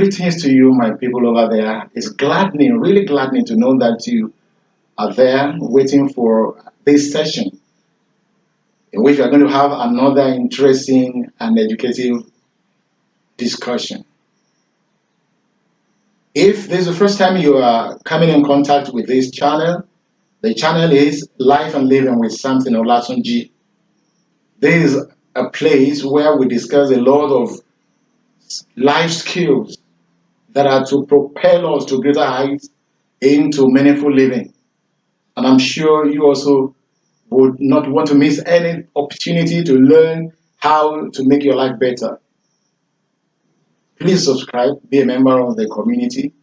Greetings to you, my people over there. It's gladdening, really gladdening to know that you are there waiting for this session in which we are going to have another interesting and educative discussion. If this is the first time you are coming in contact with this channel, the channel is Life and Living with Something Olatunji. This is a place where we discuss a lot of life skills that are to propel us to greater heights into meaningful living. And I'm sure you also would not want to miss any opportunity to learn how to make your life better. Please subscribe, be a member of the community.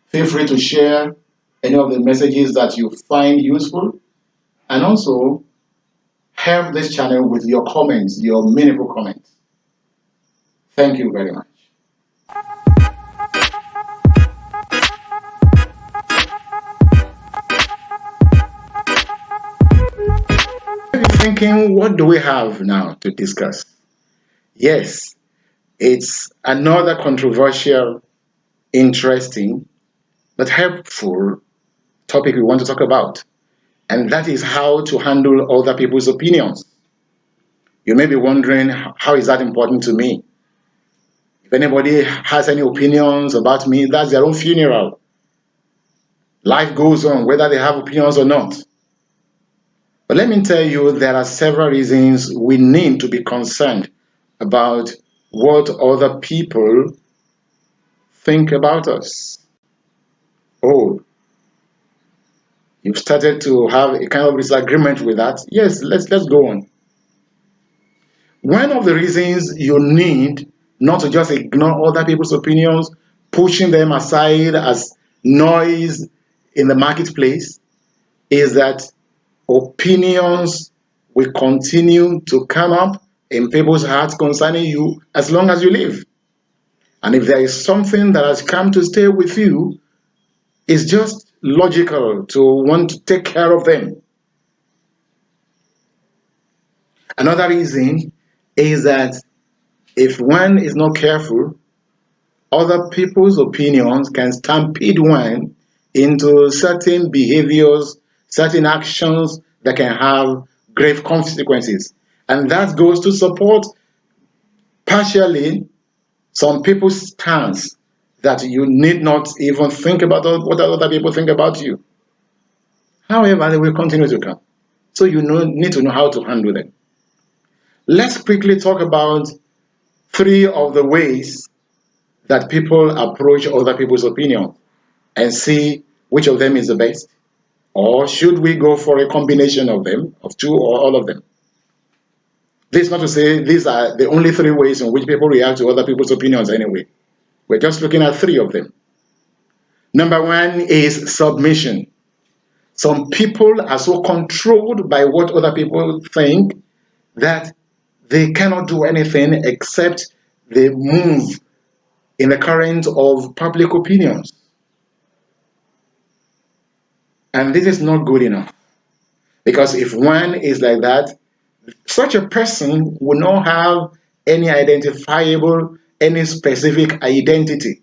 Feel free to share any of the messages that you find useful, and also help this channel with your comments, your meaningful comments. Thank you very much. Thinking, what do we have now to discuss? Yes, it's another controversial, interesting, but helpful topic we want to talk about, and that is how to handle other people's opinions. You may be wondering, how is that important to me? If anybody has any opinions about me, that's their own funeral. Life goes on, whether they have opinions or not. But let me tell you, there are several reasons we need to be concerned about what other people think about us. Oh, you've started to have a kind of disagreement with that? Yes, let's go on. One of the reasons you need not to just ignore other people's opinions, pushing them aside as noise in the marketplace, is that opinions will continue to come up in people's hearts concerning you as long as you live. And if there is something that has come to stay with you, it's just logical to want to take care of them. Another reason is that if one is not careful, other people's opinions can stampede one into certain behaviors, certain actions that can have grave consequences. And that goes to support partially some people's stance that you need not even think about what other people think about you. However, they will continue to come. So you need to know how to handle them. Let's quickly talk about 3 of the ways that people approach other people's opinions and see which of them is the best. Or should we go for a combination of them, of 2 or all of them? This is not to say these are the only 3 ways in which people react to other people's opinions anyway. We're just looking at 3 of them. Number 1 is submission. Some people are so controlled by what other people think that they cannot do anything except they move in the current of public opinions. And this is not good enough. Because if one is like that, such a person will not have any identifiable, any specific identity.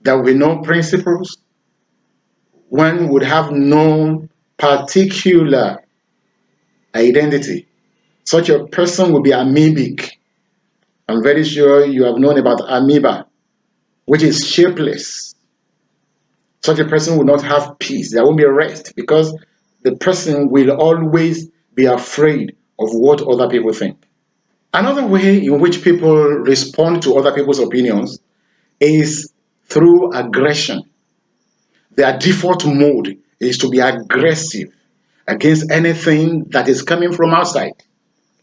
There will be no principles. One would have no particular identity. Such a person will be amoebic. I'm very sure you have known about amoeba, which is shapeless. Such a person will not have peace. There won't be rest because the person will always be afraid of what other people think. Another way in which people respond to other people's opinions is through aggression. Their default mode is to be aggressive against anything that is coming from outside.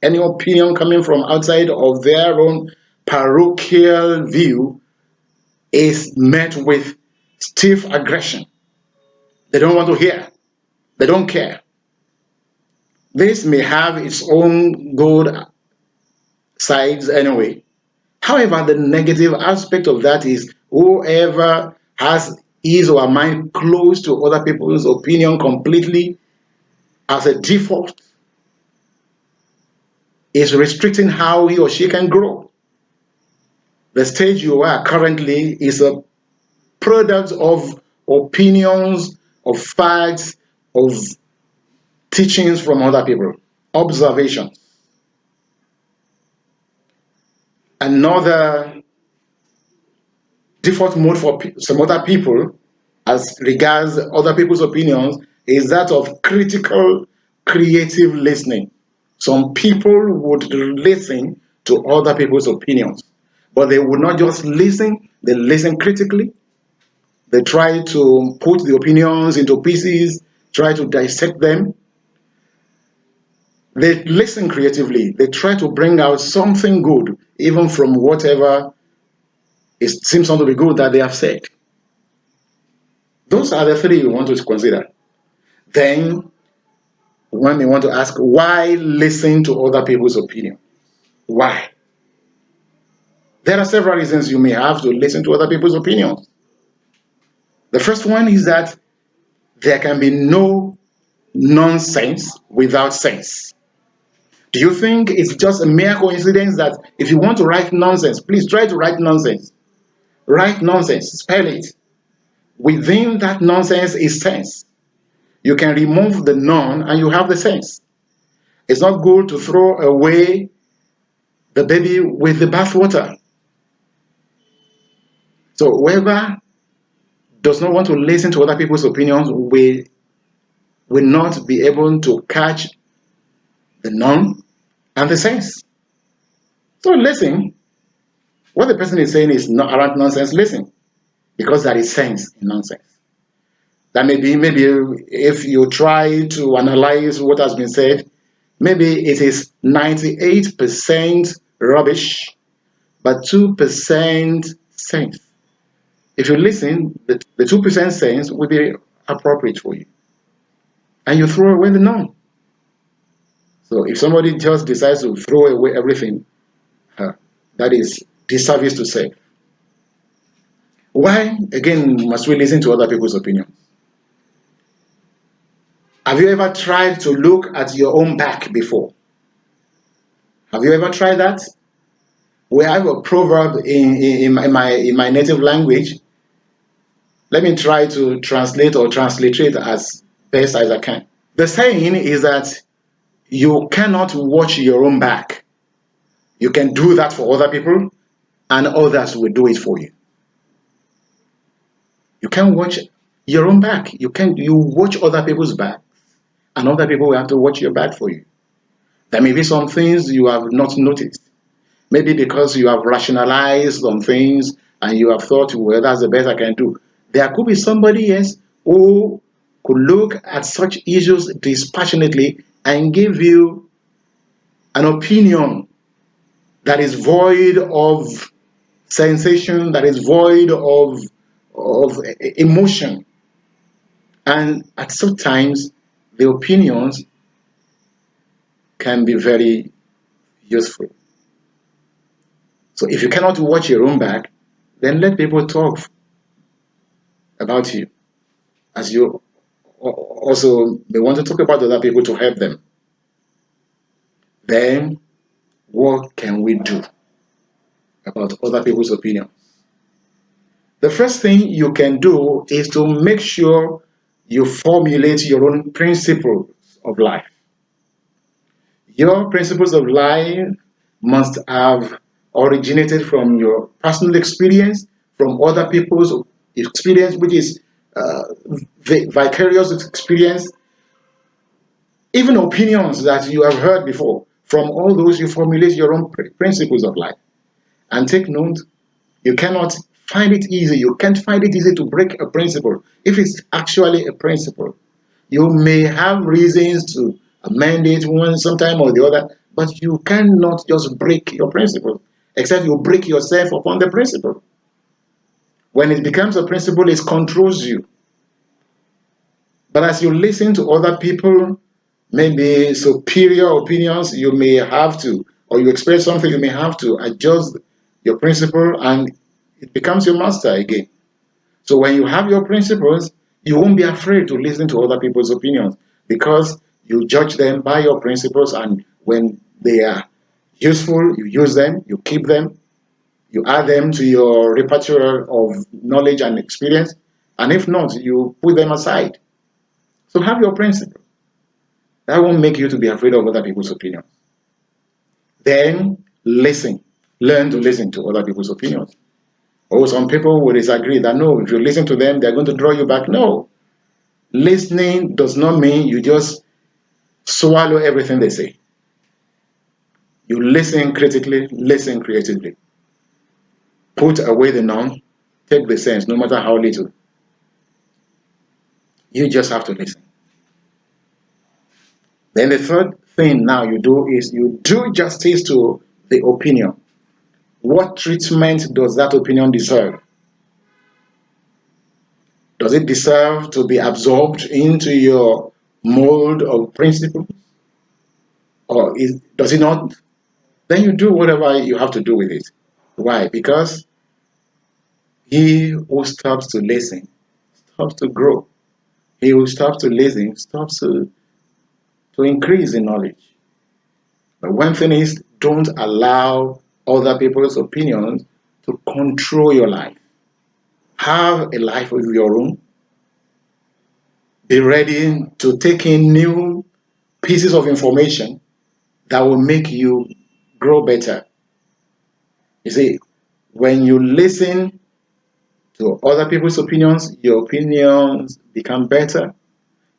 Any opinion coming from outside of their own parochial view is met with stiff aggression. They don't want to hear. They don't care. This may have its own good sides anyway. However, the negative aspect of that is whoever has his or her mind close to other people's opinion completely as a default is restricting how he or she can grow. the stage you are currently is a product of opinions, of facts, of teachings from other people, observations. Another default mode for some other people, as regards other people's opinions, is that of critical, creative listening. Some people would listen to other people's opinions, but they would not just listen, they listen critically. They try to put the opinions into pieces, try to dissect them. They listen creatively. They try to bring out something good, even from whatever it seems not to be good that they have said. Those are the three you want to consider. Then, one may want to ask, why listen to other people's opinion? Why? There are several reasons you may have to listen to other people's opinions. The first one is that there can be no nonsense without sense. Do you think it's just a mere coincidence that if you want to write nonsense, please try to write nonsense. Write nonsense, spell it. Within that nonsense is sense. You can remove the non and you have the sense. It's not good to throw away the baby with the bathwater. So whoever does not want to listen to other people's opinions will not be able to catch the non and the sense. So listen. What the person is saying is not around nonsense. Listen, because there is sense in nonsense. That maybe if you try to analyze what has been said, maybe it is 98% rubbish, but 2% sense. If you listen, the 2% sense will be appropriate for you. And you throw away the none. So if somebody just decides to throw away everything, that is disservice to self. Why, again, must we listen to other people's opinions? Have you ever tried to look at your own back before? Have you ever tried that? We have a proverb in my native language. Let me try to translate or transliterate as best as I can. The saying is that you cannot watch your own back. You can do that for other people, and others will do it for you. You can't watch your own back. You watch other people's back, and other people will have to watch your back for you. There may be some things you have not noticed. Maybe because you have rationalized some things and you have thought, well, that's the best I can do. There could be somebody else who could look at such issues dispassionately and give you an opinion that is void of sensation, that is void of emotion. And at some times, the opinions can be very useful. So if you cannot watch your own back, then let people talk about you, as you also may want to talk about other people to help them. Then what can we do about other people's opinions? The first thing you can do is to make sure you formulate your own principles of life. Your principles of life must have originated from your personal experience, from other people's experience, which is vicarious experience, even opinions that you have heard before. From all those, you formulate your own principles of life. And take note, you cannot find it easy. You can't find it easy to break a principle. If it's actually a principle, you may have reasons to amend it one sometime or the other, but you cannot just break your principle, except you break yourself upon the principle. When it becomes a principle, it controls you. But as you listen to other people, maybe superior opinions, you may have to, or you express something, you may have to adjust your principle, and it becomes your master again. So when you have your principles, you won't be afraid to listen to other people's opinions, because you judge them by your principles, and when they are useful, you use them, you keep them. You add them to your repertoire of knowledge and experience, and if not, you put them aside. So have your principle. That won't make you to be afraid of other people's opinions. Then listen. Learn to listen to other people's opinions. Oh, some people will disagree that no, if you listen to them, they're going to draw you back. No. Listening does not mean you just swallow everything they say. You listen critically, listen creatively. Put away the norm, take the sense, no matter how little. You just have to listen. Then the third thing now you do is you do justice to the opinion. What treatment does that opinion deserve? Does it deserve to be absorbed into your mold of principle? Does it not? Then you do whatever you have to do with it. Why? Because he who stops to listen stops to grow. He who stops to listen stops to increase in knowledge. But one thing is, don't allow other people's opinions to control your life. Have a life of your own. Be ready to take in new pieces of information that will make you grow better. You see, when you listen to other people's opinions, your opinions become better.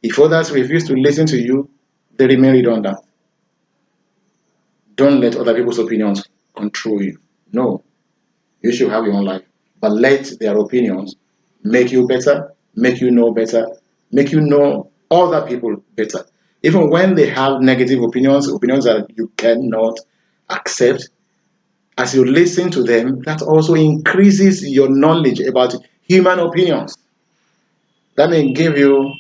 If others refuse to listen to you, they remain redundant. Don't let other people's opinions control you. No, you should have your own life. But let their opinions make you better, make you know better, make you know other people better. Even when they have negative opinions, opinions that you cannot accept, as you listen to them, that also increases your knowledge about human opinions. That may give you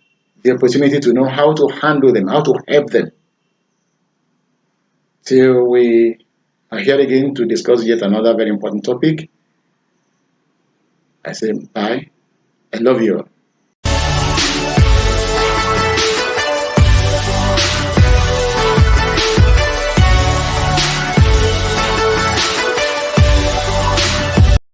the opportunity to know how to handle them, how to help them. Till we are here again to discuss yet another very important topic, I say bye. I love you.